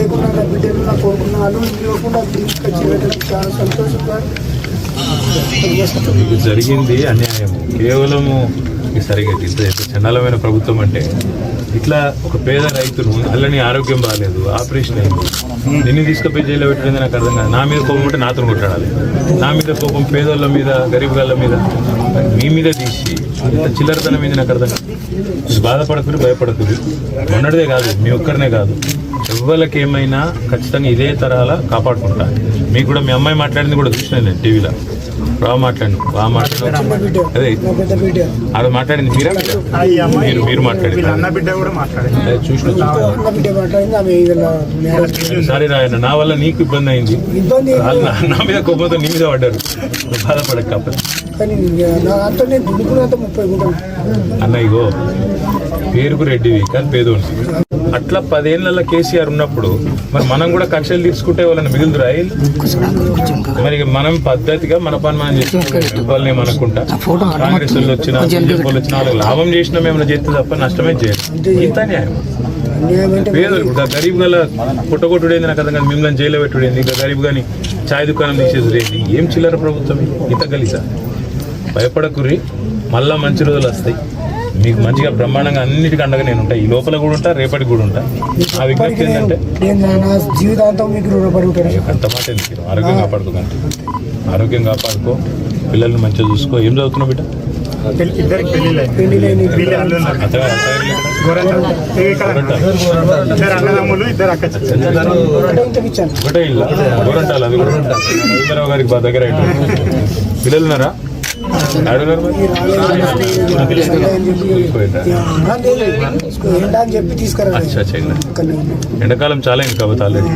లేకుండా నా బిడ్డలు నా కోరుకున్న వాళ్ళు ఇవ్వకుండా తీసుకొచ్చి పెట్టడం చాలా సంతోషంగా. మీకు జరిగింది అన్యాయం. కేవలము సరిగా ఇంత చండాలమైన ప్రభుత్వం అంటే ఇట్లా ఒక పేద రైతును అల్లని ఆరోగ్యం బాగాలేదు, ఆపరేషన్ అయింది, నిన్ను తీసుకుపోయి జైల్లో పెట్టడం నాకు అర్థం కాదు. నా మీద కోపం ఉంటే నాతో కొట్టాడాలి, నా మీద కోపం పేదోళ్ళ మీద గరీబ్ గాళ్ళ మీద మీ మీద తీసి ఇంత చిల్లరతనం మీద నాకు అర్థం కాదు. మీరు బాధపడకురు, భయపడకురు. మొన్నటిదే కాదు, మీ ఒక్కరినే కాదు, ఎవ్వరికి ఏమైనా ఖచ్చితంగా ఇదే తరాల కాపాడుకుంటా. మీకు కూడా మీ అమ్మాయి మాట్లాడింది కూడా చూసినాను నేను టీవీలో. బాగా మాట్లాడి అదే అది మాట్లాడింది మీరా, మీరు మాట్లాడింది అదే చూసిన. సారీ రాయన్న, నా వల్ల నీకు ఇబ్బంది అయింది, నా మీద కోపంతో నీ మీద పడ్డారు. బాధపడక కాకపోతే అన్న ఇగో పేరుకు రెడ్డివి కానీ పేదోండి. అట్లా 10 ఏళ్ళ కేసీఆర్ ఉన్నప్పుడు మరి మనం కూడా కక్షలు తీసుకుంటే వాళ్ళని మిగులుదురా? మరి మనం పద్ధతిగా మన పని మనం చేసుకుంటాం మనకుంటా. కాంగ్రెస్ వాళ్ళు వచ్చినా బీజేపీ వాళ్ళు వచ్చినా వాళ్ళకి లాభం చేసినా మేము చేస్తే తప్ప నష్టమే చేయరు. ఇంత న్యాయం. పేదలు ఇంకా గరీబ్ గల పుట్టగొట్టుడేంది నాకు అర్థం కాదు, మిమ్మల్ని జైల్లో పెట్టుడేంది, ఇంకా గరీబ్ గాని ఛాయ్ దుకాణం తీసేది ఏం చిల్లర ప్రభుత్వం ఇంత గలీసా? భయపడకురి, మళ్ళా మంచి రోజులు వస్తాయి. మీకు మంచిగా బ్రహ్మాండంగా అన్నిటికీ అండగా నేను ఉంటా. ఈ లోపల కూడా ఉంటా, రేపటికి కూడా ఉంటా. ఆ విజ్ఞప్తి ఏంటంటే అంత మాట ఎందుకు, ఆరోగ్యం కాపాడుకోకండి, ఆరోగ్యం కాపాడుకో, పిల్లల్ని మంచిగా చూసుకో. ఏం చదువుతున్నావు బిడ్డ? ఒకటే ఇల్లు గోరంటాలు, అది కూడా రవీంద్రరావు గారికి బాగా దగ్గర అయితే పిల్లలు ఉన్నారా? ఎండాకాలం చాలా అయింది కాబట్టి ఆల్రెడీ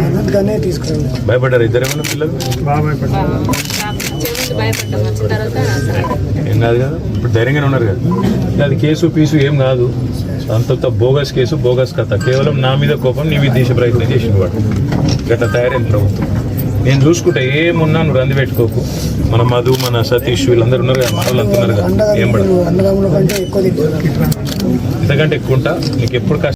భయపడ్డారు ఇద్దరేమన్నా పిల్లలు? ఏం కాదు కదా, ఇప్పుడు ధైర్యంగానే ఉన్నారు కదా. అది కేసు పీసు ఏం కాదు, అంత బోగస్ కేసు, బోగస్ కథ. కేవలం నా మీద కోపం, నీ మీద దేశ ప్రయత్నం చేసిన వాడు గట్లా తయారైన ప్రభుత్వం. నేను చూసుకుంటా, ఏమున్నా నువ్వు రంది పెట్టుకోకు. మన మధు, మన సతీష్ వీళ్ళందరూ ఉన్నారు కదా, మన వాళ్ళు అంటున్నారు కదా, ఏం పడదు. ఇంతకంటే ఎక్కువ ఉంటా, నీకు ఎప్పుడు కష్టం